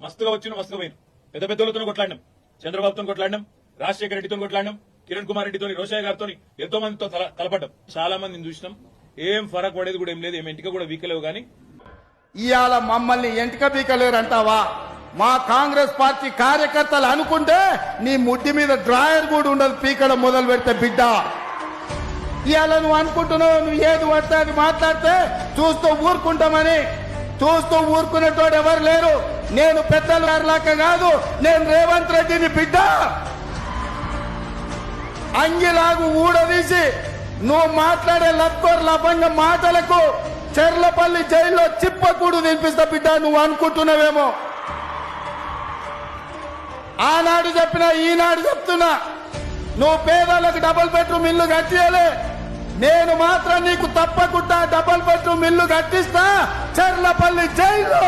మస్తుగా మస్తుగా పోయిన పెద్ద పెద్దలతో కొట్లాడినాం, చంద్రబాబుతో కొట్లాడినాం, రాజశేఖర రెడ్డితో కొట్లాడినాం, కిరణ్ కుమార్ రెడ్డితో, రోషయ్య గారితో, ఎంతో మందితో తలపడ్డాం. చాలా మందిని చూసినాం. ఏం ఫరక్ పడేది కూడా ఏం లేదు. ఏం ఎంటిక కూడా వీకలేవు. గానీ ఇవాళ మమ్మల్ని ఎంటిక బీకలేరంటావా? మా కాంగ్రెస్ పార్టీ కార్యకర్తలు అనుకుంటే నీ ముడ్డి మీద డ్రాయర్ కూడా ఉండదు పీకడం మొదలు పెడితే బిడ్డ. ఇవాళ నువ్వు అనుకుంటున్నావు నువ్వు ఏది పడితే అది మాట్లాడితే చూస్తూ ఊరుకుంటామని. చూస్తూ ఊరుకునేటోడు ఎవరు లేరు. నేను పెద్దల గారిలాగా కాదు, నేను రేవంత్ రెడ్డిని బిడ్డ. అంగిలాగు ఊడదీసి నువ్వు మాట్లాడే లబ్కోర్ లభంగ మాటలకు చెర్లపల్లి జైల్లో చిప్పకూడు తినిపిస్తా బిడ్డ. నువ్వు అనుకుంటున్నావేమో. ఆనాడు చెప్పినా ఈనాడు చెప్తున్నా, నువ్వు పేదలకు డబుల్ బెడ్రూమ్ ఇల్లు కట్టియలే. నేను మాత్రం నీకు తప్పకుండా డబుల్ బెడ్రూమ్ ఇల్లు కట్టిస్తా చెర్లపల్లి జైల్లో.